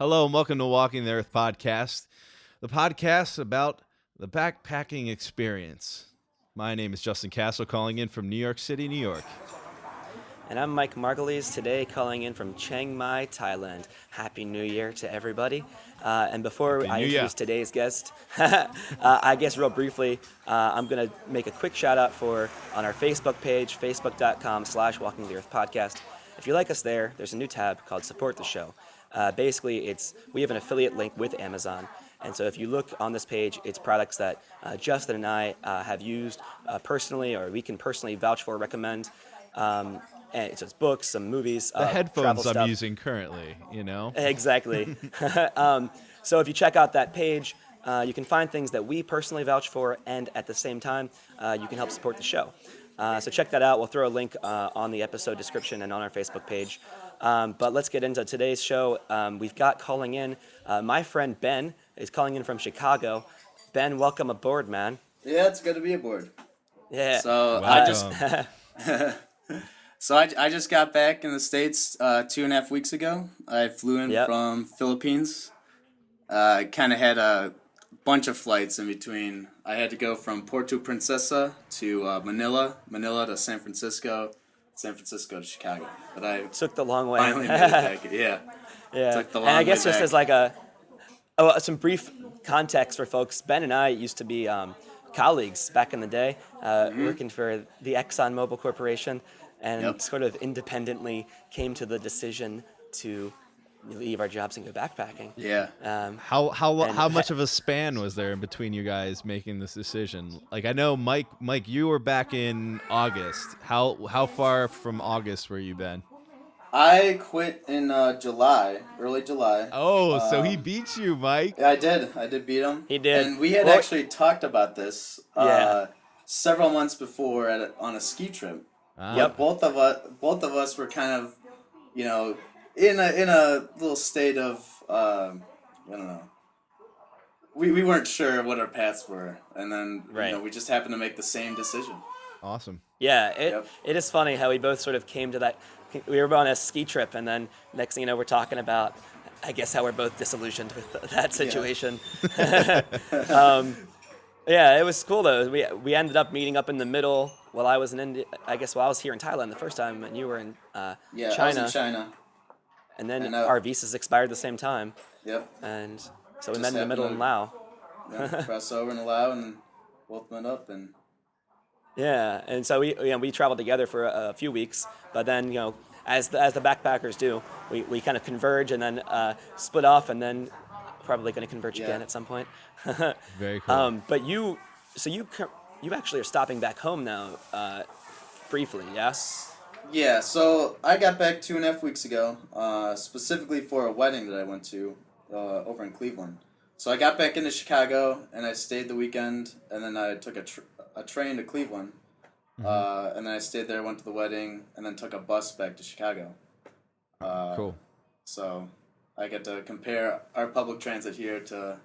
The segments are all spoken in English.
Hello and welcome to Walking the Earth podcast, the podcast about the backpacking experience. My name is Justin Castle, calling in from New York City, New York. And I'm Mike Margulies, today calling in from Chiang Mai, Thailand. Happy New Year to everybody. And before Happy I New Year. introduce today's guest, I guess real briefly, I'm going to make a quick shout out on our Facebook page, facebook.com/Walking the Earth podcast. If you like us there, there's a new tab called Support the Show. Basically, we have an affiliate link with Amazon. And so if you look on this page, it's products that Justin and I have used personally, or we can personally vouch for, recommend. And so it's books, some movies, The headphones travel I'm stuff. using currently, Exactly. So if you check out that page, you can find things that we personally vouch for, and at the same time, you can help support the show. So check that out. We'll throw a link on the episode description and on our Facebook page. But let's get into today's show. We've got calling in, my friend Ben is calling in from Chicago. Ben, welcome aboard, man. Yeah, it's good to be aboard. Yeah. So I just got back in the States 2.5 weeks ago. I flew in from Philippines. I kind of had a bunch of flights in between. I had to go from Puerto Princesa to Manila to San Francisco to Chicago. But I took the long way. finally made it back. Yeah. Yeah. Took the And long I guess way just back. as some brief context for folks, Ben and I used to be colleagues back in the day, working for the ExxonMobil Corporation, and sort of independently came to the decision to leave our jobs and go backpacking. Yeah. How much of a span was there in between you guys making this decision? Like, I know, Mike, you were back in August. How far from August were you, Ben? I quit in July, early July. Oh, so he beat you, Mike. Yeah, I did beat him. He did. And we had actually talked about this Yeah. several months before on a ski trip. Yep. Both of us were kind of, in a little state of I don't know. We weren't sure what our paths were, and then we just happened to make the same decision. Awesome. Yeah, it is funny how we both sort of came to that. We were on a ski trip, and then next thing you know, we're talking about, I guess, how we're both disillusioned with that situation. Yeah, it was cool though. We ended up meeting up in the middle while I was in India. I guess while I was here in Thailand the first time, and you were in China. I was in China. And then our visas expired at the same time. Yep. And so we Just met in the middle in Laos. Crossed over in Laos and both went up and. Yeah, and so we traveled together for a few weeks, but then as the backpackers do, we kind of converge and then split off, and then probably going to converge again at some point. Very cool. But you actually are stopping back home now, briefly, yes? Yeah, so I got back 2.5 weeks ago, specifically for a wedding that I went to over in Cleveland. So I got back into Chicago, and I stayed the weekend, and then I took a train to Cleveland, and then I stayed there, went to the wedding, and then took a bus back to Chicago. Cool. So I get to compare our public transit here to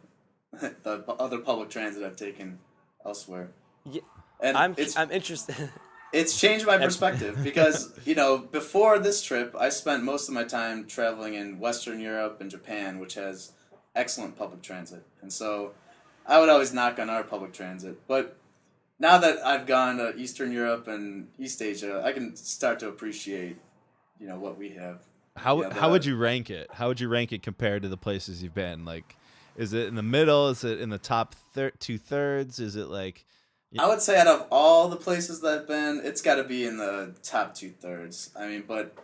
the other public transit I've taken elsewhere. Yeah, And I'm interested. It's changed my perspective because, before this trip, I spent most of my time traveling in Western Europe and Japan, which has excellent public transit. And so I would always knock on our public transit. But now that I've gone to Eastern Europe and East Asia, I can start to appreciate, what we have. How would you rank it? How would you rank it compared to the places you've been? Like, is it in the middle? Is it in the top 2/3? Is it like... I would say out of all the places that I've been, it's got to be in the top 2/3. I mean, but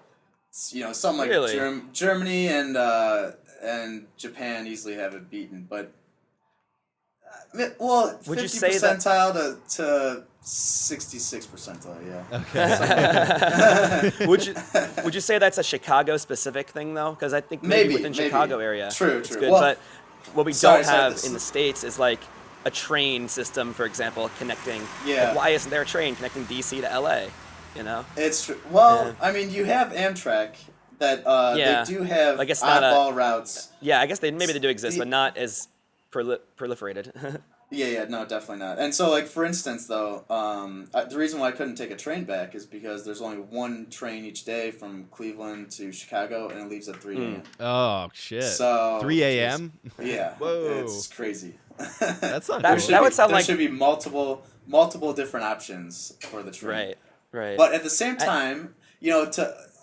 something like Really? Germany and Japan easily have it beaten. But 50 Would you say that- percentile to 66 percentile, yeah. Would you say that's a Chicago specific thing though? Because I think maybe within Chicago area, True. it's good. Well, but what we sorry, don't have this- in the States is like a train system, for example, connecting. Yeah. Like, why isn't there a train connecting DC to LA? It's true. Well, Yeah. I mean, you have Amtrak that Yeah. they do have I guess not oddball routes. Yeah, I guess they do exist, The- but not as proliferated. Yeah, no, definitely not. And so, like, for instance, though, the reason why I couldn't take a train back is because there's only one train each day from Cleveland to Chicago, and it leaves at 3 a.m. Oh shit. So 3 a.m. yeah, Whoa. it's crazy. That's not That- cool. that would sound there like- should be multiple different options for the train. Right. But at the same time,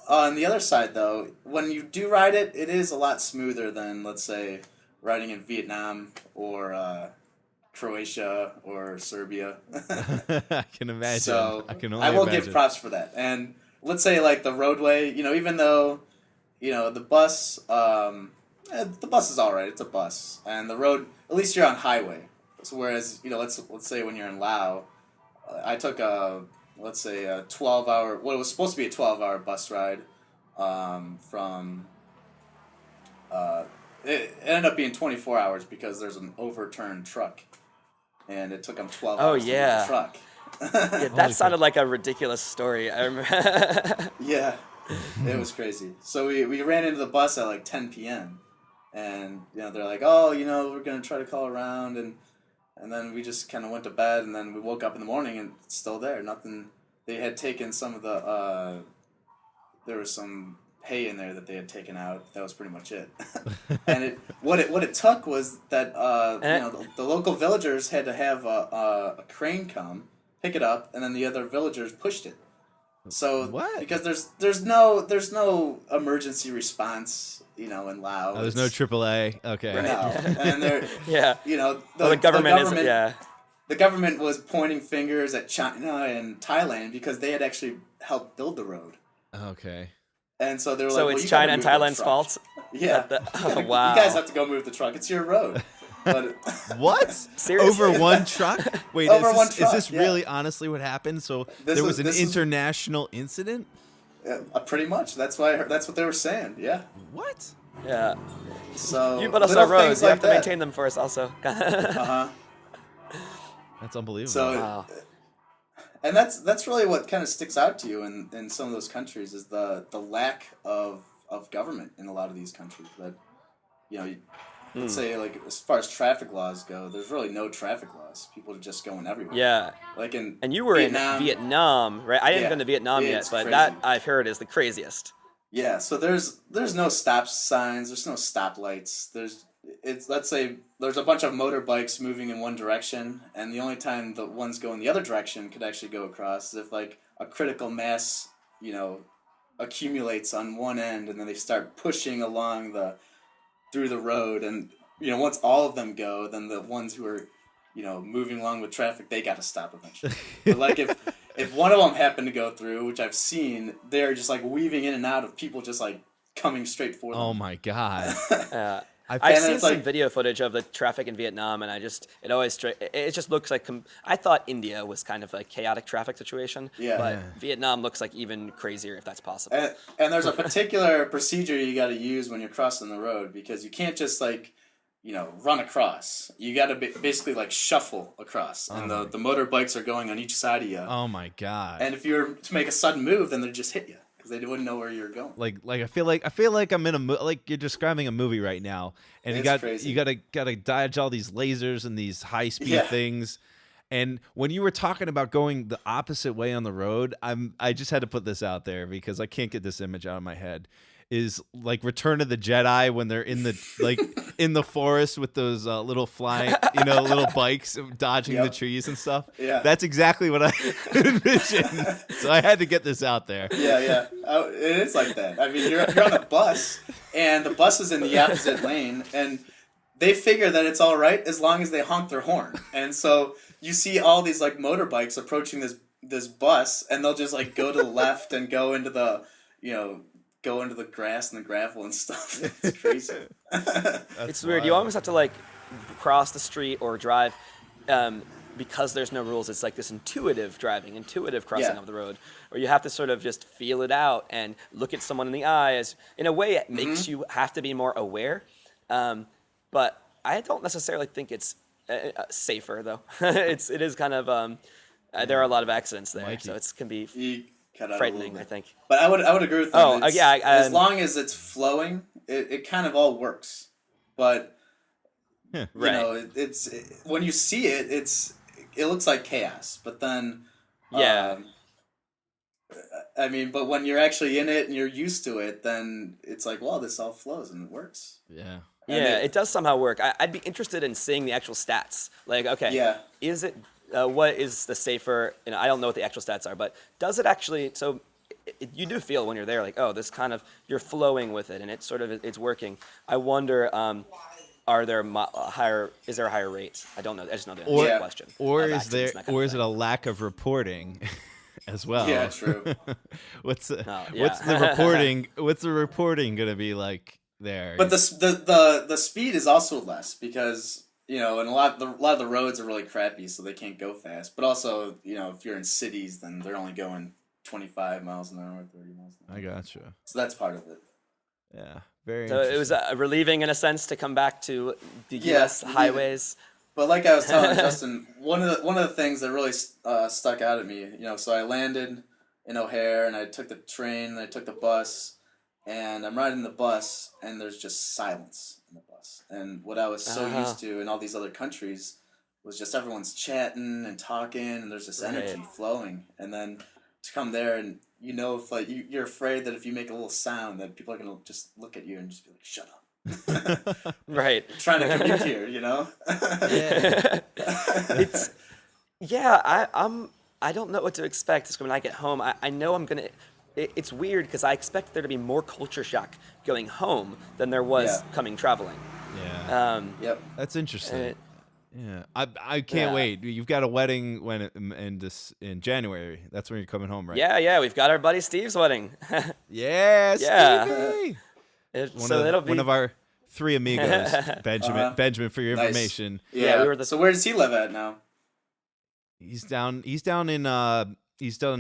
on the other side though, when you do ride it, it is a lot smoother than, let's say, riding in Vietnam or Croatia or Serbia. I can imagine. So I can only I will imagine. give props for that. And let's say like the roadway, even though the bus, the bus is all right. It's a bus, and the road, at least you're on highway. So whereas let's say when you're in Laos, I took a 12-hour, what was supposed to be a 12-hour bus ride, from. It ended up being 24 hours because there's an overturned truck, and it took them 12 hours to move the truck. Yeah, that sounded like a ridiculous story. I remember. Yeah, it was crazy. So we ran into the bus at like 10 p.m. and they're like, oh, we're gonna try to call around, and then we just kind of went to bed, and then we woke up in the morning and it's still there. Nothing. They had taken some of the there was some hay in there that they had taken out. That was pretty much it. And what it took was that the local villagers had to have a crane come pick it up, and then the other villagers pushed it. So what? Because there's no emergency response, in Laos. Oh, there's no AAA. Okay. No, and they're Yeah. the government is, yeah. The government was pointing fingers at China and Thailand because they had actually helped build the road. Okay. And so they were So like, it's you gotta China and move the Thailand's truck. fault? Yeah. Oh, wow. You guys have to go move the truck. It's your road. But What? Seriously? Over one truck? Wait, Over is one this, truck, is this yeah. really honestly what happened? So there was an international incident? Pretty much. That's what they were saying. Yeah. What? Yeah. So You build us little our roads. things You like have to that. maintain them for us also. Uh-huh. That's unbelievable. So, Wow. and that's really what kind of sticks out to you in some of those countries is the lack of government in a lot of these countries. That let's say like as far as traffic laws go, there's really no traffic laws. People are just going everywhere. Yeah. Like in And you were Vietnam, in Vietnam, right? I didn't Yeah. go to Vietnam Yeah, yet, it's but crazy. that I've heard is the craziest. Yeah, so there's no stop signs, there's no stoplights. Let's say there's a bunch of motorbikes moving in one direction, and the only time the ones go in the other direction could actually go across is if like a critical mass, accumulates on one end, and then they start pushing along through the road, and once all of them go, then the ones who are moving along with traffic, they got to stop eventually. But like if one of them happened to go through, which I've seen, they're just like weaving in and out of people just like coming straight for them. Oh my god. I've And seen it's some like- video footage of the traffic in Vietnam, and it just looks like I thought India was kind of a chaotic traffic situation. Yeah. But Yeah. Vietnam looks like even crazier if that's possible. And there's a particular procedure you got to use when you're crossing the road, because you can't just like run across. You got to basically like shuffle across, and the motorbikes are going on each side of you. Oh my god. And if you were to make a sudden move, then they'd just hit you because they wouldn't know where you were going. Like I feel like I'm in like you're describing a movie right now, and It's crazy. you gotta dodge all these lasers and these high speed Yeah. things. And when you were talking about going the opposite way on the road, I just had to put this out there because I can't get this image out of my head. Is like Return of the Jedi when they're in the in the forest with those little flying little bikes dodging the Yep. trees and stuff. Yeah. That's exactly what I envisioned. So I had to get this out there. Yeah. It is like that. I mean, you're on a bus, and the bus is in the opposite lane, and they figure that it's all right as long as they honk their horn. And so you see all these like motorbikes approaching this bus, and they'll just like go to the left and go into the grass and the gravel and stuff. It's crazy. It's weird. You almost have to like cross the street or drive because there's no rules. It's like this intuitive crossing Yeah. of the road, or you have to sort of just feel it out and look at someone in the eye. In a way, it makes you have to be more aware. But I don't necessarily think it's safer though. It is kind of there are a lot of accidents there, Mikey. so it can be You cut out a frightening. little I bit. think. But I would agree with them. Oh, It's- yeah, as long as it's flowing, it kind of all works. But Yeah. You Right. know, when you see it, it looks like chaos. But then, Yeah. um, I mean, but when you're actually in it and you're used to it, then it's like, well, this all flows and it works. Yeah. And Yeah, it does somehow work. I'd be interested in seeing the actual stats. Like, okay, yeah, is it what is the safer? You know, I don't know what the actual stats are, but does it actually? So you do feel when you're there, like, oh, this kind of you're flowing with it, and it's sort of it's working. I wonder, are there higher? Is there a higher rate? I don't know. I just know the answer to Or the Yeah. question or of is accidents there and that kind or of is it thing. a lack of reporting as well? yeah, true. what's the, Oh, what's yeah. the reporting? What's the reporting gonna be like there? But the speed is also less because you know, and a lot of the roads are really crappy, so they can't go fast. But also, you know, if you're in cities, then they're only going 25 miles an hour, 30 miles an I hour. gotcha. So that's part of it. Yeah, very So it was interesting. relieving in a sense to come back to the Yeah, U.S. relieving. highways. But like I was telling Justin, one of the things that really stuck out at me, you know, so I landed in O'Hare and I took the train and I took the bus, and I'm riding the bus and there's just silence in the bus. And what I was so Uh-huh. used to in all these other countries was just everyone's chatting and talking and there's this energy Right. flowing. And then to come there and you know if like you're afraid that if you make a little sound that people are gonna just look at you and just be like, shut up. Right. Trying to commute here, you know? Yeah. It's yeah. I don't know what to expect. It's when I get home. I know I'm gonna. It's weird because I expect there to be more culture shock going home than there was Yeah. coming traveling. Yeah, Yep. that's interesting. Uh, Yeah, I can't yeah. wait. You've got a wedding in January. That's when you're coming home, right? Yeah, we've got our buddy Steve's wedding. Yeah, Yeah. Stevie. So it'll One be. of our three amigos, Benjamin. Uh-huh. Benjamin, for your Nice. information, Yeah, we were the. So where does he live at now? he's down. He's down in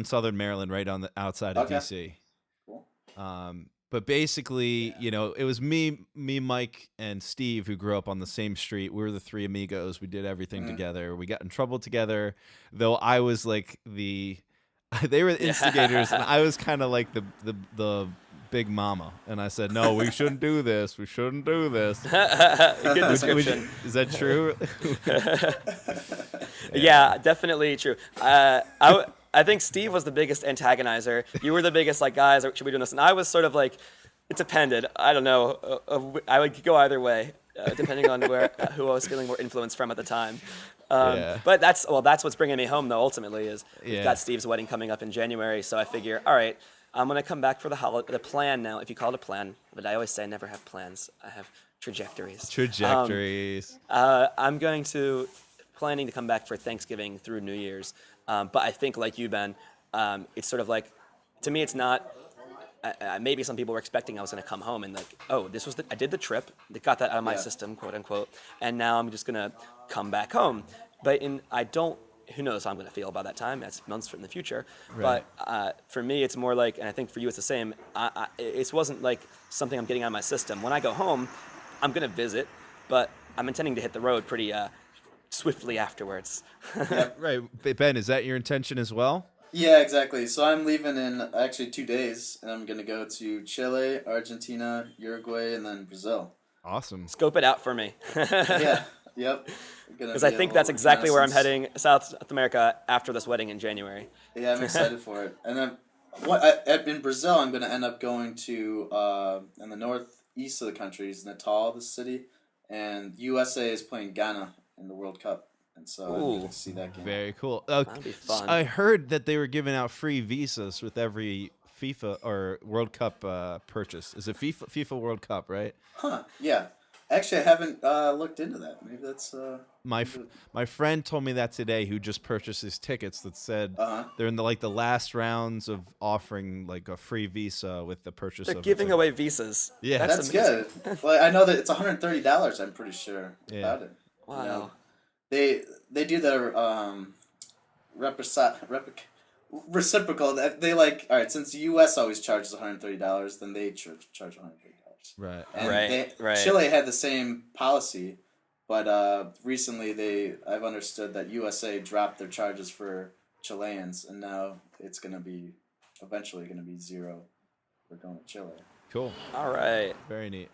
Southern Maryland, right on the outside of Okay. DC. Cool. But basically, you know, it was me, Mike, and Steve who grew up on the same street. We were the three amigos. We did everything together. We got in trouble together, though I was like they were the instigators, and I was kind of like the big mama. And I said, no, we shouldn't do this. We shouldn't do this. Good description. Is that true? Yeah, definitely true. I think Steve was the biggest antagonizer. You were the biggest like, guys, should we do this? And I was sort of like, it depended. I don't know. I would go either way, depending on who I was feeling more influence from at the time. Yeah. But that's what's bringing me home though. Ultimately, is we've Yeah. got Steve's wedding coming up in January, so I figure, all right, I'm gonna come back for the plan now. If you call it a plan, but I always say I never have plans. I have trajectories. Trajectories. I'm planning to come back for Thanksgiving through New Year's. But I think, like you, Ben, it's sort of like, to me, it's not. Maybe some people were expecting I was going to come home and like, oh, I did the trip, they got that out of my Yeah. system, quote unquote, and now I'm just going to come back home. But I don't. Who knows how I'm going to feel about that time? That's months in the future. Right. But for me, it's more like, and I think for you, it's the same. It wasn't like something I'm getting out of my system. When I go home, I'm going to visit, but I'm intending to hit the road pretty swiftly afterwards. Right. Ben, is that your intention as well? Yeah, exactly. So I'm leaving in actually 2 days, and I'm gonna go to Chile, Argentina, Uruguay, and then Brazil. Awesome. Scope it out for me. Yeah. Yep. Because I think that's exactly where I'm heading, South America, after this wedding in January. Yeah, I'm excited for it. And then in Brazil, I'm gonna end up going to in the northeast of the country is Natal, the city, and USA is playing Ghana in the World Cup, and so I'm Ooh. going to see that game. Very cool. That'd be fun. I heard that they were giving out free visas with every FIFA or World Cup purchase. Is it FIFA World Cup, right? Huh? Yeah. Actually, I haven't looked into that. Maybe that's My friend told me that today, who just purchased his tickets, that said Uh-huh. they're in the last rounds of offering like a free visa with the purchase They're of a giving ticket. away visas. Yeah. That's amazing. good. Well, I know that it's $130. I'm pretty sure Yeah. about it. Wow. You know, they do the reciprocal. They like, all right, since the U.S. always charges $130, then they charge $130. Right. And Right. Chile had the same policy, but recently I've understood that USA dropped their charges for Chileans, and now it's eventually gonna be zero for going to Chile. Cool. All right. Very neat.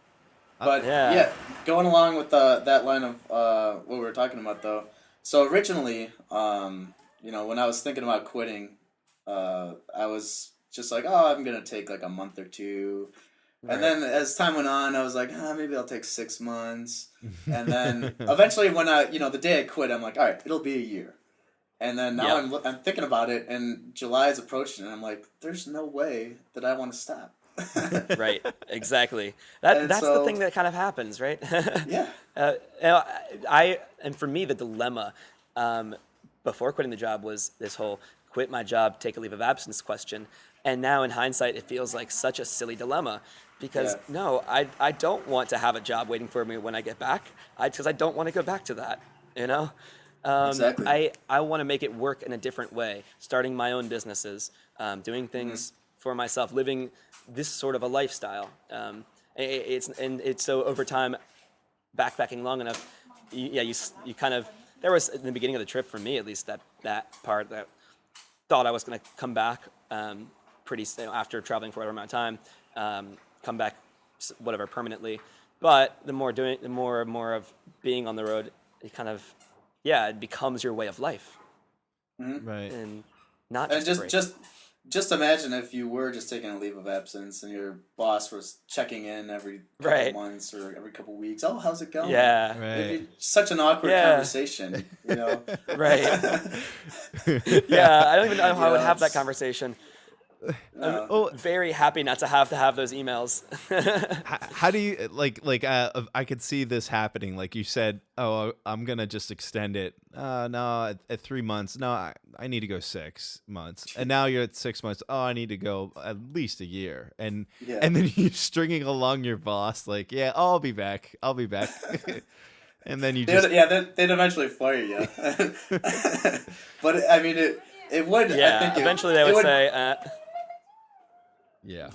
But Yeah. going along with that line of what we were talking about though. So originally, when I was thinking about quitting, I was just like, oh, I'm gonna take like a month or two. And Right. then as time went on, I was like, maybe I'll take 6 months. And then eventually, when the day I quit, I'm like, all right, it'll be a year. And then now Yep. I'm thinking about it, and July is approaching, and I'm like, there's no way that I want to stop. Right. Exactly. And That's the so, thing that kind of happens, right? yeah. You know, and for me the dilemma um, before quitting the job was this whole quit my job, take a leave of absence question. And now in hindsight, it feels like such a silly dilemma because Yeah. no, I don't want to have a job waiting for me when I get back. Because I don't want to go back to that. You know, Exactly. I want to make it work in a different way, starting my own businesses, doing things for myself, living this sort of a lifestyle. It's so over time, backpacking long enough, you kind of there was in the beginning of the trip for me at least that part that thought I was going to come back after traveling for whatever amount of time, come back whatever permanently. But the more and more of being on the road, it kind of it becomes your way of life Right. and not And just a break. just imagine if you were just taking a leave of absence and your boss was checking in every couple Right. months or every couple weeks. Oh, how's it going? Yeah. It'd Right. be such an awkward Yeah. conversation, Right. Yeah, I don't even know how I would have that it's- conversation. I'm No. Oh, very happy not to have those emails. how do you I could see this happening, like you said, oh, I'm gonna just extend it, no, at 3 months, no, I need to go 6 months, and now you're at 6 months, oh, I need to go at least a year, and Yeah. and then you're stringing along your boss like, yeah, oh, I'll be back. And then you just They'd eventually fire you. But I mean, it would. I think Eventually they it would say, yeah.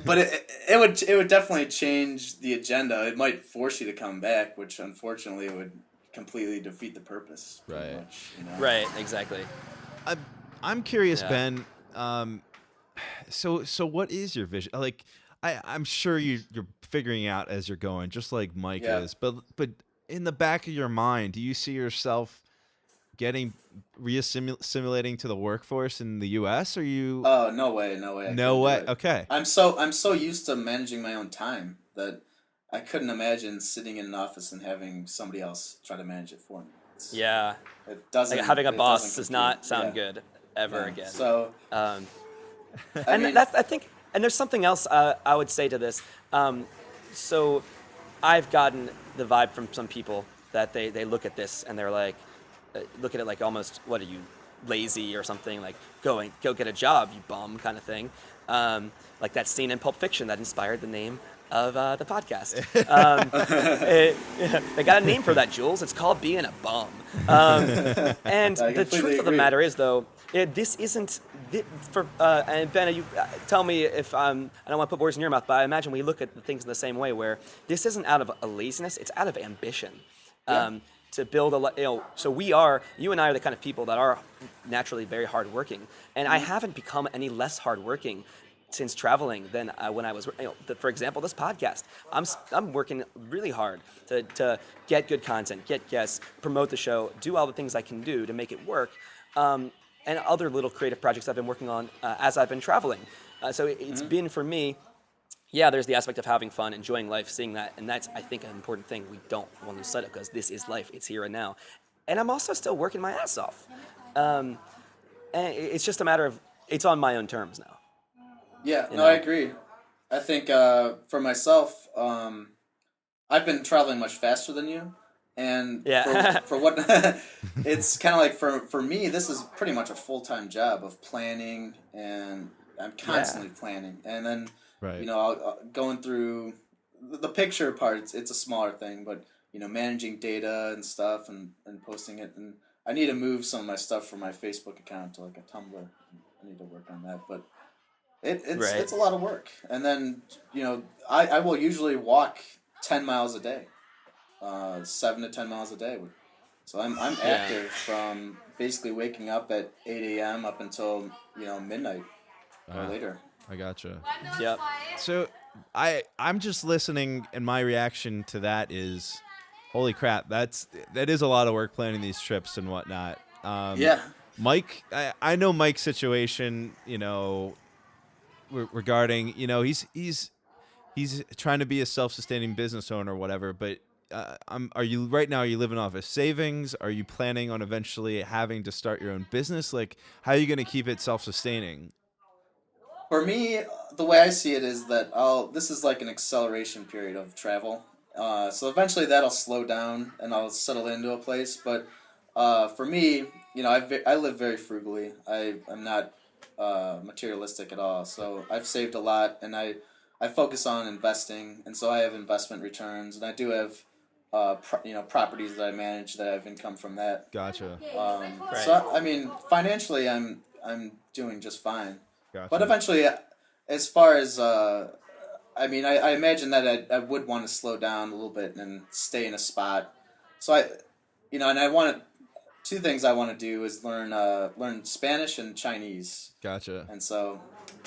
But it would definitely change the agenda. It might force you to come back, which unfortunately would completely defeat the purpose. Pretty Right. much. right, exactly. I'm curious, Yeah. Ben. So what is your vision? Like, I'm sure you're figuring out as you're going, just like Mike Yeah. is. But in the back of your mind, do you see yourself getting reassimilating to the workforce in the U.S.? Or you? Oh, no way, no way. I No couldn't do way. it. Okay. I'm so used to managing my own time that I couldn't imagine sitting in an office and having somebody else try to manage it for me. Yeah. It doesn't. Like having a it boss doesn't does compute. not sound Yeah. good ever No. again. So Um, I and mean, that's I think, and there's something else I would say to this. So I've gotten the vibe from some people that they look at this and they're like, look at it like almost, what are you, lazy or something, like go get a job, you bum, kind of thing. Like that scene in Pulp Fiction that inspired the name of the podcast. They got a name for that, Jules. It's called being a bum. And I the completely truth of the agree. matter is, though, this isn't for. And Ben, you tell me if I don't want to put words in your mouth, but I imagine we look at the things in the same way. Where this isn't out of a laziness; it's out of ambition. To build so you and I are the kind of people that are naturally very hardworking, and I haven't become any less hardworking since traveling than when I was, for example, this podcast. I'm working really hard to get good content, get guests, promote the show, do all the things I can do to make it work, and other little creative projects I've been working on as I've been traveling. So it's been for me. Yeah, there's the aspect of having fun, enjoying life, seeing that, and that's, I think, an important thing we don't want to lose sight of because this is life. It's here and now, and I'm also still working my ass off. And it's just a matter of it's on my own terms now. Yeah, You no, I know? agree. I think for myself, I've been traveling much faster than you, and Yeah. for what it's kind of like for me, this is pretty much a full-time job of planning, and I'm constantly planning, and then Right. going through the picture part. It's a smaller thing, but managing data and stuff and posting it, and I need to move some of my stuff from my Facebook account to like a Tumblr. I need to work on that, but it's Right. it's a lot of work. And then I will usually walk 10 miles a day, 7 to 10 miles a day. So I'm active from basically waking up at 8 a.m. up until midnight or Wow. later. I gotcha. Yep. So I'm just listening, and my reaction to that is, holy crap, that is a lot of work planning these trips and whatnot. Yeah. Mike, I know Mike's situation, regarding, he's trying to be a self-sustaining business owner or whatever, but are you right now, are you living off of savings? Are you planning on eventually having to start your own business? Like, how are you going to keep it self-sustaining? For me, the way I see it is that this is like an acceleration period of travel. So eventually that'll slow down and I'll settle into a place. But for me, I live very frugally. I'm not materialistic at all. So I've saved a lot, and I focus on investing, and so I have investment returns, and I do have properties that I manage that I have income from that. Gotcha. Right. So I mean, financially, I'm doing just fine. But Gotcha. eventually, as far as I mean, I imagine that I would want to slow down a little bit and stay in a spot. So and I want to. Two things I want to do is learn Spanish and Chinese, Gotcha. and so,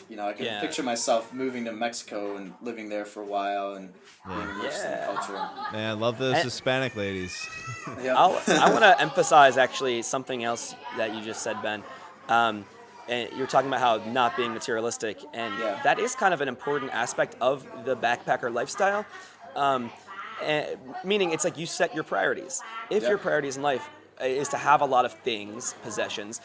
I can Yeah. picture myself moving to Mexico and living there for a while and being immersed in the Yeah. culture. Man, I love those And- Hispanic ladies. Yep. I want to emphasize actually something else that you just said, Ben. And you're talking about how not being materialistic, and Yeah. that is kind of an important aspect of the backpacker lifestyle. Meaning, it's like you set your priorities. If your Yep. priorities in life is to have a lot of things, possessions,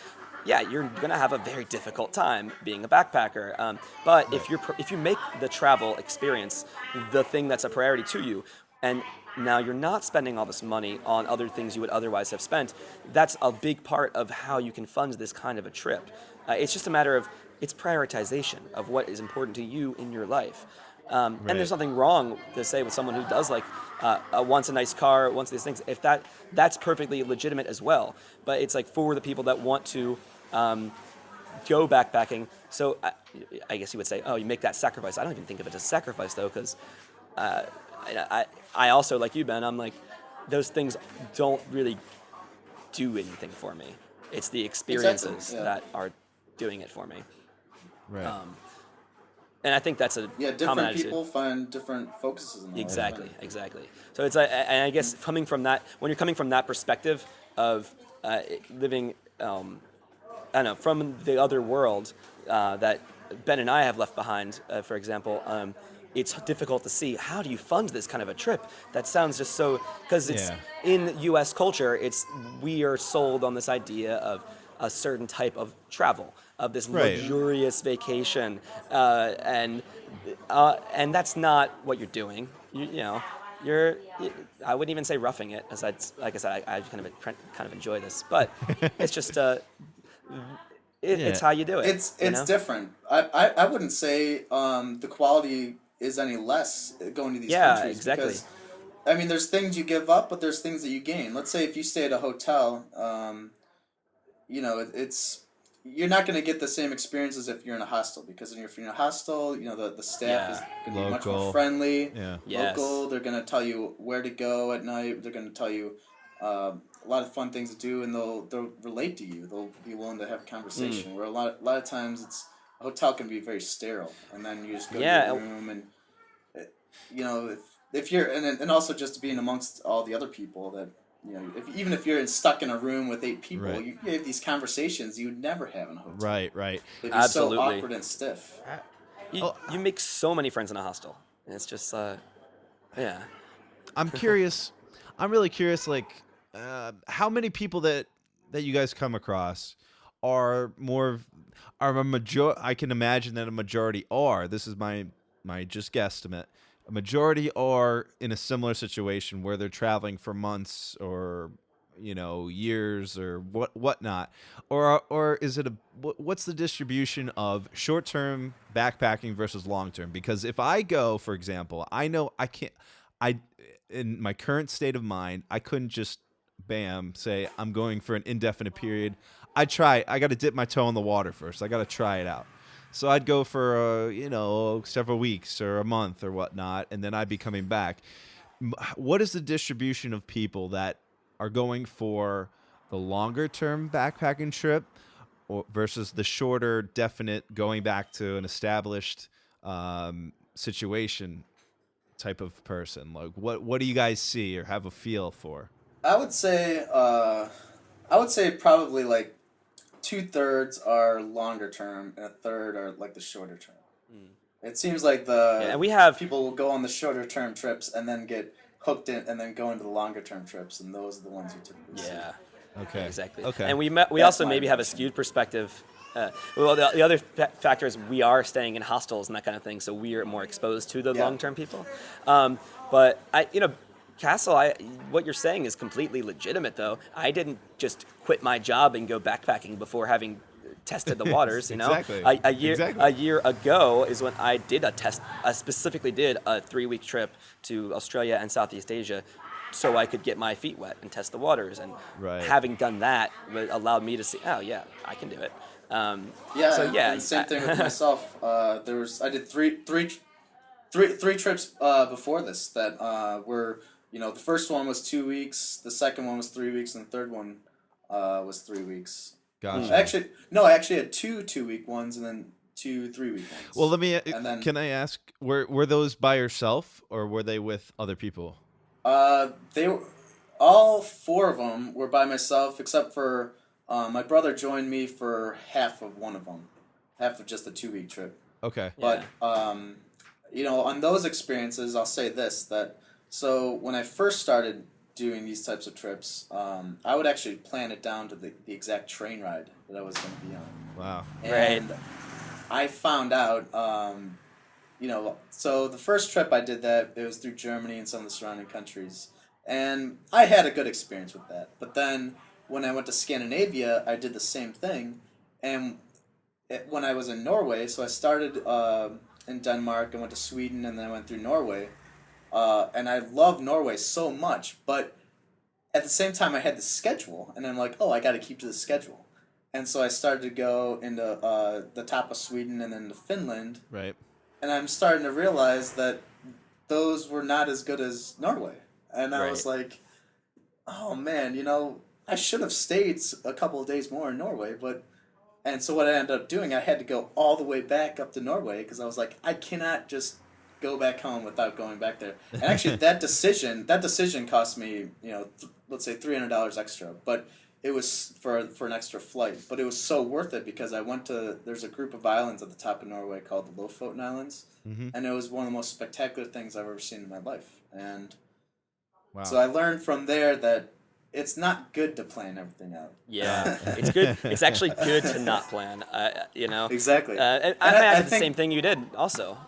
yeah, you're gonna have a very difficult time being a backpacker. But if you make the travel experience the thing that's a priority to you, and now you're not spending all this money on other things you would otherwise have spent, that's a big part of how you can fund this kind of a trip. It's just a matter of it's prioritization of what is important to you in your life. And Right. there's nothing wrong to say with someone who does like wants a nice car, wants these things. If that's perfectly legitimate as well. But it's like for the people that want to go backpacking. So I guess you would say, oh, you make that sacrifice. I don't even think of it as sacrifice though, because I also, like you, Ben, I'm like, those things don't really do anything for me. It's the experiences Exactly, yeah. that are doing it for me. Right. And I think that's a Yeah, common different attitude. people find different focuses in life. Exactly. So it's like, and I guess coming from that, when you're coming from that perspective of living, I don't know, from the other world that Ben and I have left behind, for example, it's difficult to see how do you fund this kind of a trip. That sounds just so, because it's Yeah. in U.S. culture, we are sold on this idea of a certain type of travel, of this Right. luxurious vacation, and that's not what you're doing. I wouldn't even say roughing it, as like I said, I kind of enjoy this, but it's just it's how you do it. It's you know? different. I wouldn't say the quality is any less going to these Yeah, countries. exactly. Because, I mean, there's things you give up, but there's things that you gain. Let's say if you stay at a hotel, it's you're not going to get the same experience as if you're in a hostel, because if you're in a hostel, the staff is going to be much more Local. friendly, Yeah. Yes. local. They're going to tell you where to go at night. They're going to tell you a lot of fun things to do, and they'll relate to you. They'll be willing to have a conversation. Where a lot of times a hotel can be very sterile, and then you just go to your room, and if you're and also just being amongst all the other people that. Even if you're stuck in a room with 8 people, Right. you have these conversations you would never have in a hotel. Right. They'd be Absolutely. so awkward and stiff. You make so many friends in a hostel, and it's just yeah. I'm curious. I'm really curious. Like, how many people that you guys come across are a major? I can imagine that a majority are. This is my just guesstimate. A majority are in a similar situation where they're traveling for months or years or whatnot, or is it what's the distribution of short-term backpacking versus long-term? Because if I go, for example, I know I can't. In my current state of mind, I couldn't just say I'm going for an indefinite period. I got to dip my toe in the water first. I got to try it out. So I'd go for several weeks or a month or whatnot, and then I'd be coming back. What is the distribution of people that are going for the longer term backpacking trip or versus the shorter, definite going back to an established situation type of person? Like, what do you guys see or have a feel for? I would say probably like 2/3 are longer term and a third are like the shorter term. It seems like Yeah, and the we have people will go on the shorter term trips and then get hooked in and then go into the longer term trips, and those are the ones you typically see. yeah. Okay. Exactly. Okay. And we That's also my maybe have a impression. skewed perspective. Well, the other factor is we are staying in hostels and that kind of thing, so we are more exposed to the Yeah. long-term people. But Castle, what you're saying is completely legitimate, though. I didn't just quit my job and go backpacking before having tested the waters. Exactly. A year ago is when I did a test. I specifically did a 3-week trip to Australia and Southeast Asia, so I could get my feet wet and test the waters. And Right. having done that allowed me to see, oh yeah, I can do it. Yeah, So yeah, and same thing with myself. I did three trips before this that were, the first one was 2 weeks, the second one was 3 weeks, and the third one was 3 weeks. Gotcha. Actually, no, I actually had 2 2-week ones and then 2 3-week ones. Well, And then can I ask, were those by yourself or were they with other people? they were all 4 of them were by myself, except for my brother joined me for half of one of them, half of just the 2-week trip. Okay. But on those experiences, I'll say this, that so when I first started doing these types of trips, I would actually plan it down to the exact train ride that I was going to be on. Wow. And I found out, so the first trip I did that, it was through Germany and some of the surrounding countries. And I had a good experience with that. But then when I went to Scandinavia, I did the same thing. And when I was in Norway, so I started in Denmark and went to Sweden and then I went through Norway. And I love Norway so much, but at the same time I had the schedule, and I'm like, oh, I got to keep to the schedule. And so I started to go into the top of Sweden and then to Finland. Right. And I'm starting to realize that those were not as good as Norway. And I was like, oh man, I should have stayed a couple of days more in Norway, and so what I ended up doing, I had to go all the way back up to Norway because I was like, I cannot just go back home without going back there. And actually, that decision cost me, let's say $300 extra, but it was for an extra flight. But it was so worth it because I went to, there's a group of islands at the top of Norway called the Lofoten Islands, and it was one of the most spectacular things I've ever seen in my life. And so I learned from there that it's not good to plan everything out. Yeah, it's good. It's actually good to not plan. Exactly. And I did the same thing you did also.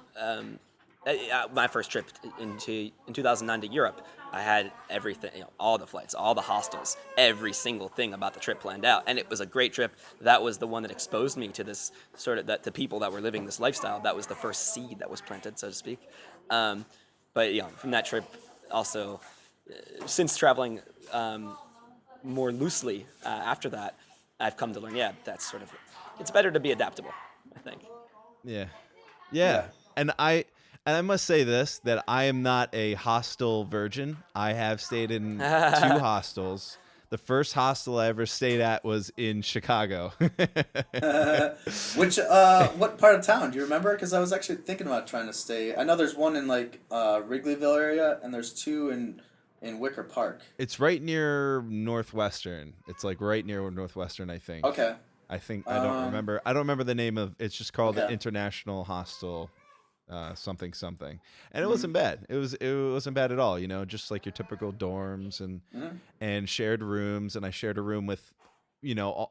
My first trip in 2009 to Europe, I had everything, all the flights, all the hostels, every single thing about the trip planned out, and it was a great trip. That was the one that exposed me to this the people that were living this lifestyle. That was the first seed that was planted, so to speak. But from that trip, also, since traveling more loosely after that, I've come to learn, that's it's better to be adaptable, I think. Yeah. And I must say this, that I am not a hostel virgin. I have stayed in 2 hostels. The first hostel I ever stayed at was in Chicago. Which, what part of town? Do you remember? Because I was actually thinking about trying to stay. I know there's one in Wrigleyville area, and there's 2 in Wicker Park. It's right near Northwestern. It's like right near Northwestern, I think. Okay. I don't remember. I don't remember the name of. It's just called the Okay. International Hostel, something, and it wasn't bad. It wasn't bad at all. Just like your typical dorms and shared rooms. And I shared a room with,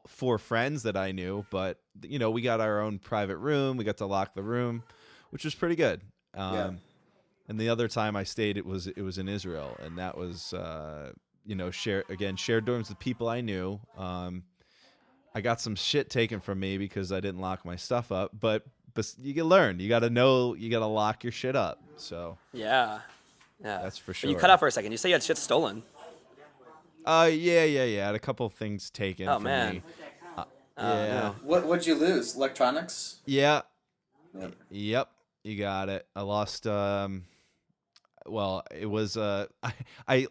4 friends that I knew. But we got our own private room. We got to lock the room, which was pretty good. And the other time I stayed, it was in Israel, and that was shared dorms with people I knew. I got some shit taken from me because I didn't lock my stuff up, but you can learn. You got to know. You got to lock your shit up. So Yeah. that's for But sure. you cut out for a second. You say you had shit stolen. Yeah. I had a couple things taken. Oh, from man. me. No. What'd you lose? Electronics? Yeah. Yep. Yep. You got it. I lost. Well, it was. I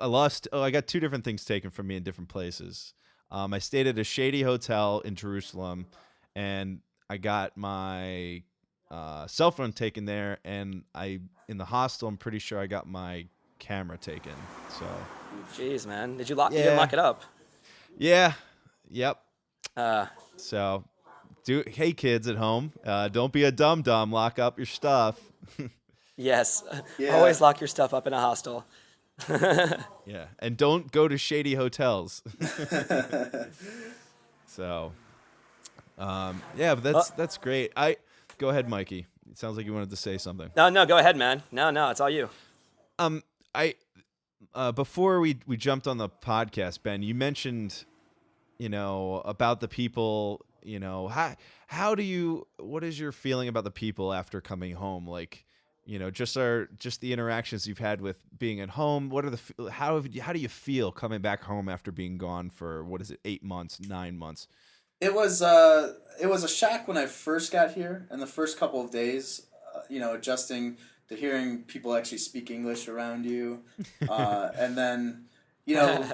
lost. Oh, I got 2 different things taken from me in different places. I stayed at a shady hotel in Jerusalem, and I got my cell phone taken there, and in the hostel, I'm pretty sure I got my camera taken. So Jeez, man. Did you lock? You didn't yeah, lock it up. yeah, yep. Uh, So hey kids at home, don't be a dum dum. Lock up your stuff. yes. Yeah. Always lock your stuff up in a hostel. Yeah, and don't go to shady hotels. So, yeah, but that's great. Go ahead, Mikey. It sounds like you wanted to say something. No, go ahead, man. No, it's all you. I before we jumped on the podcast, Ben, you mentioned, about the people. What is your feeling about the people after coming home? Like, just the interactions you've had with being at home. What are how do you feel coming back home after being gone for, what is it, 8 months, 9 months? It was a shock when I first got here, and the first couple of days, adjusting to hearing people actually speak English around you, and then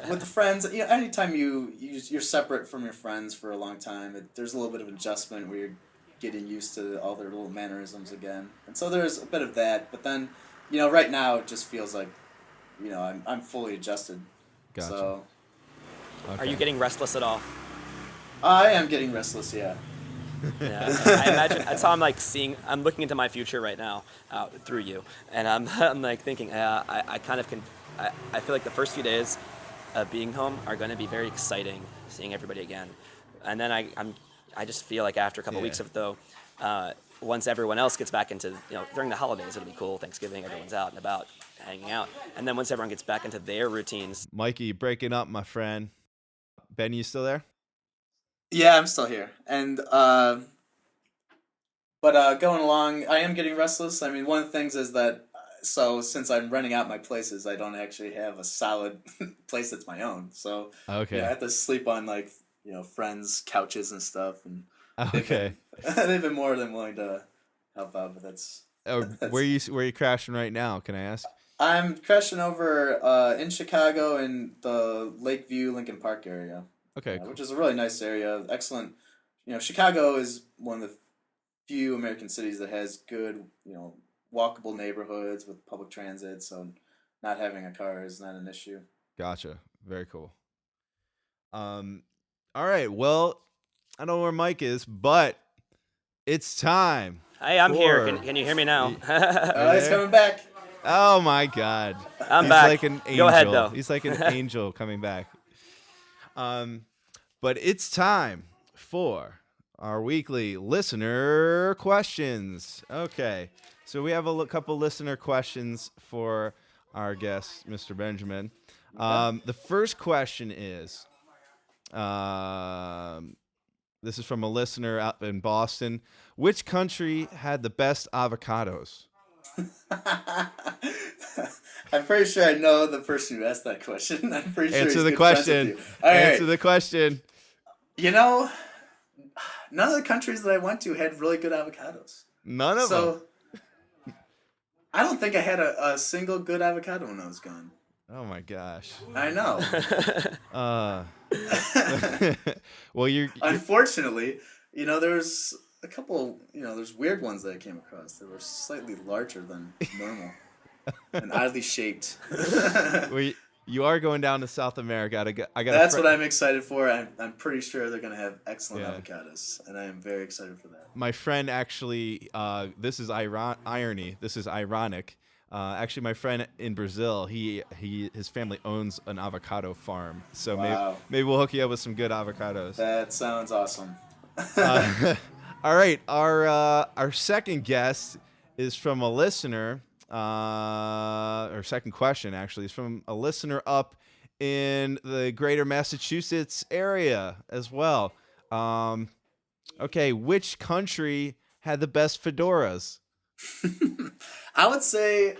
with the friends, anytime you're separate from your friends for a long time, there's a little bit of adjustment where you're getting used to all their little mannerisms again, and so there's a bit of that. But then, right now it just feels like, I'm fully adjusted. Gotcha. So, Okay. Are you getting restless at all? I am getting restless. Yeah. Yeah, I imagine that's how I'm looking into my future right now through you, and I'm like thinking, I kind of can. I feel like the first few days of being home are going to be very exciting, seeing everybody again, and then I just feel like after a couple weeks of it though, once everyone else gets back into, during the holidays it'll be cool, Thanksgiving, everyone's out and about hanging out, and then once everyone gets back into their routines. Mikey, breaking up, my friend. Ben, you still there? Yeah, I'm still here, and but going along, I am getting restless. I mean, one of the things is that, so since I'm renting out my places, I don't actually have a solid place that's my own. So Okay. I have to sleep on friends' couches and stuff, and Okay. they've been more than willing to help out. But that's Where you crashing right now? Can I ask? I'm crashing over in Chicago in the Lakeview, Lincoln Park area. Okay. Cool. Which is a really nice area. Excellent. Chicago is one of the few American cities that has good, walkable neighborhoods with public transit. So not having a car is not an issue. Gotcha. Very cool. All right. Well, I don't know where Mike is, but it's time. Hey, I'm here. Can you hear me now? He's coming back. Oh my God. I'm He's back. like an angel. Go ahead, though. He's like an angel coming back. But it's time for our weekly listener questions. Okay. So we have a couple listener questions for our guest, Mr. Benjamin. The first question is, this is from a listener out in Boston. Which country had the best avocados? I'm pretty sure I know the person who asked that question. I'm pretty sure Answer he's the good friends with question. you. All right. Answer the question. None of the countries that I went to had really good avocados. None of them. So I don't think I had a single good avocado when I was gone. Oh my gosh. I know. Well, you're Unfortunately, there's a couple, there's weird ones that I came across that were slightly larger than normal and oddly shaped. well, you are going down to South America. I got. That's what I'm excited for. I'm pretty sure they're gonna have excellent avocados, and I am very excited for that. My friend actually, this is irony. This is ironic. Actually, my friend in Brazil, his family owns an avocado farm. So Wow. maybe we'll hook you up with some good avocados. That sounds awesome. All right, our second guest is from a listener. Our second question actually is from a listener up in the greater Massachusetts area as well. Okay, which country had the best fedoras? I would say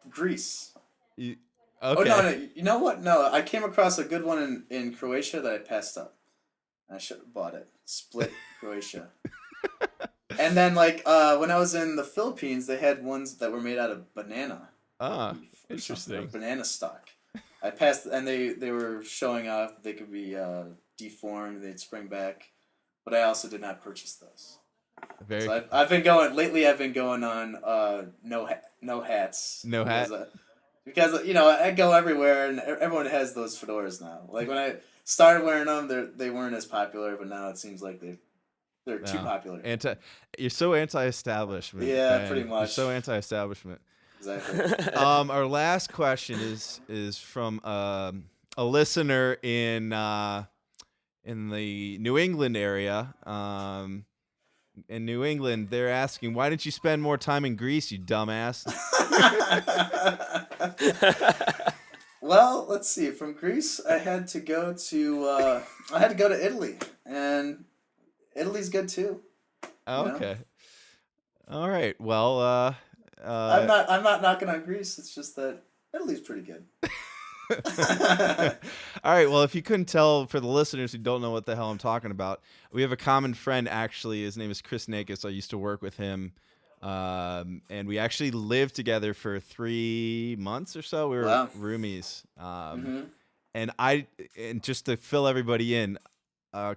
Greece. Okay. Oh, no. You know what? No, I came across a good one in Croatia that I passed up. I should have bought it. Split Croatia. And then, when I was in the Philippines, they had ones that were made out of banana. Ah, Or interesting. banana stock. I passed, and they were showing off they could be deformed, they'd spring back. but I also did not purchase those. Very So I've been going lately. I've been going on no hats. No hat? Because I go everywhere and everyone has those fedoras now. Like when I started wearing them, they weren't as popular, but now it seems like they're too No. popular. You're so anti-establishment. Yeah, Ben. pretty You're much. so anti-establishment. Exactly. Our last question is from a listener in the New England area. In New England, they're asking, why didn't you spend more time in Greece, you dumbass? Well, let's see. From Greece, I had to go to Italy, and Italy's good too. Oh, You know? okay. All right. Well, I'm not knocking on Greece. It's just that Italy's pretty good. all right. Well, if you couldn't tell, for the listeners who don't know what the hell I'm talking about, we have a common friend, actually. His name is Chris Nakis. I used to work with him. And we actually lived together for 3 months or so. We were Wow. roomies. Mm-hmm. And just to fill everybody in,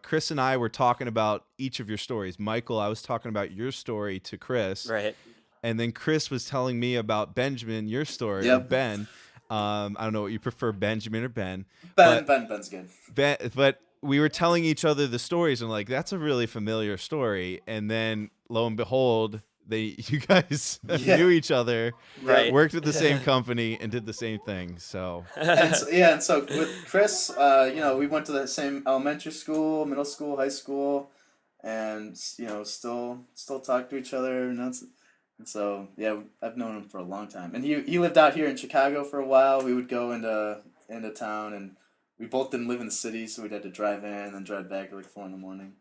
Chris and I were talking about each of your stories. Michael, I was talking about your story to Chris. Right. And then Chris was telling me about Benjamin, your story, Yep. or Ben. I don't know what you prefer, Benjamin or Ben. Ben's good. But we were telling each other the stories, and like, that's a really familiar story. And then lo and behold, you guys knew each other, Right. worked at the same company, and did the same thing. So and so with Chris, we went to the same elementary school, middle school, high school, and still talk to each other, and so yeah, I've known him for a long time, and he lived out here in Chicago for a while. We would go into town, and we both didn't live in the city, so we'd have to drive in and then drive back at like 4 a.m.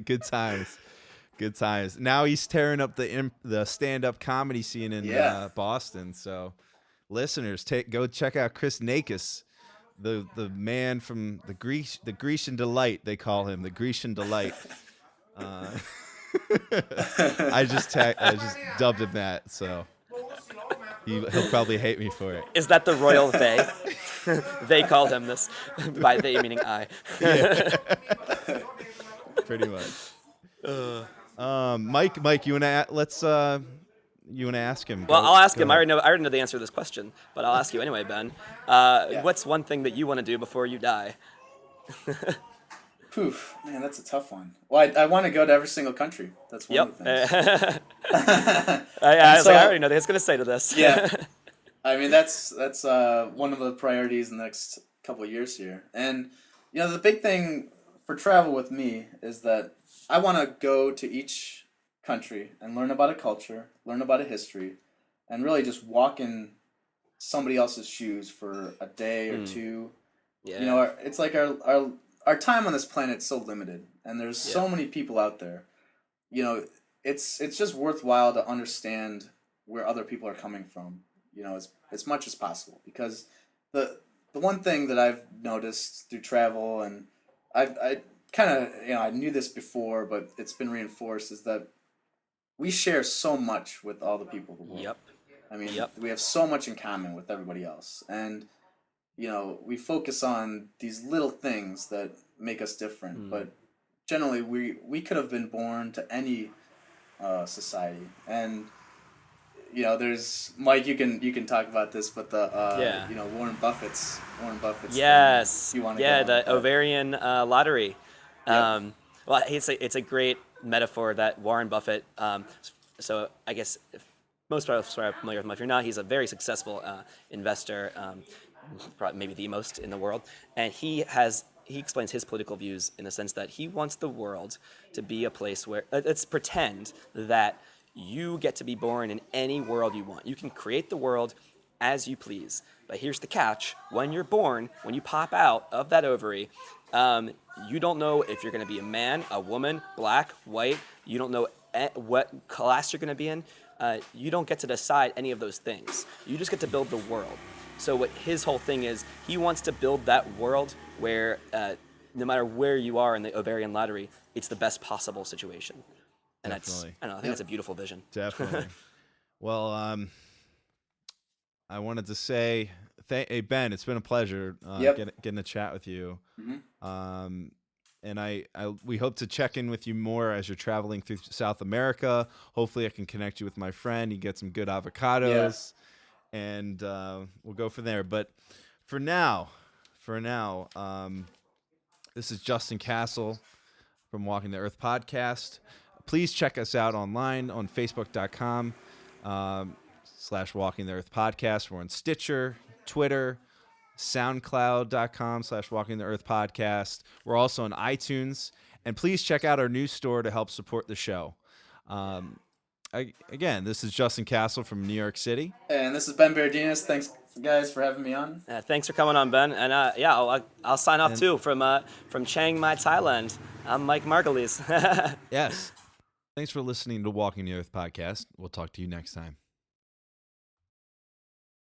good times. Good times. Now he's tearing up the stand-up comedy scene in Boston. So, listeners, go check out Chris Nakis, the man from the Grecian Delight. They call him the Grecian Delight. I just dubbed him that, so he'll probably hate me for it. Is that the royal they? They call him this. By they meaning I. Yeah. Pretty much. Mike, you wanna ask him? Well, I'll ask him. I already know the answer to this question, but I'll ask you anyway, Ben. What's one thing that you want to do before you die? Poof, man, that's a tough one. Well, I want to go to every single country. That's one of the things. I already know what he's going to say to this. Yeah, I mean that's one of the priorities in the next couple of years here. And the big thing for travel with me is that I want to go to each country and learn about a culture, learn about a history, and really just walk in somebody else's shoes for a day or two. Yeah. It's like our time on this planet is so limited, and there's so many people out there. It's just worthwhile to understand where other people are coming from, as much as possible. Because the one thing that I've noticed through travel, and I kind of, I knew this before, but it's been reinforced, is that we share so much with all the people of the world. Yep. I mean, we have so much in common with everybody else, and we focus on these little things that make us different, but generally we could have been born to any society. And there's Mike, you can talk about this, but Warren Buffett's Yes. you want to the ovarian lottery. Yep. Well, it's a great metaphor that Warren Buffett. So I guess if most of us are familiar with him. If you're not, he's a very successful investor. Probably maybe the most in the world, and he explains his political views in the sense that he wants the world to be a place where let's pretend that you get to be born in any world you want. You can create the world as you please, but here's the catch: when you're born, when you pop out of that ovary, you don't know if you're going to be a man, a woman, black, white. You don't know what class you're going to be in. You don't get to decide any of those things. You just get to build the world. So what his whole thing is, he wants to build that world where no matter where you are in the ovarian lottery, it's the best possible situation. And Definitely. I think that's a beautiful vision. Definitely. Well, I wanted to say, hey Ben, it's been a pleasure getting to chat with you. Mm-hmm. we hope to check in with you more as you're traveling through South America. Hopefully I can connect you with my friend. You get some good avocados, and we'll go from there. But for now, this is Justin Castle from Walking the Earth podcast. Please check us out online on Facebook.com /Walking the Earth podcast. We're on Stitcher, Twitter, SoundCloud.com /Walking the Earth podcast. We're also on iTunes. And please check out our new store to help support the show. Again, this is Justin Castle from New York City. And this is Ben Berardinis. Thanks, guys, for having me on. Thanks for coming on, Ben. And I'll sign off too from Chiang Mai, Thailand. I'm Mike Margulies. Yes. Thanks for listening to Walking the Earth podcast. We'll talk to you next time.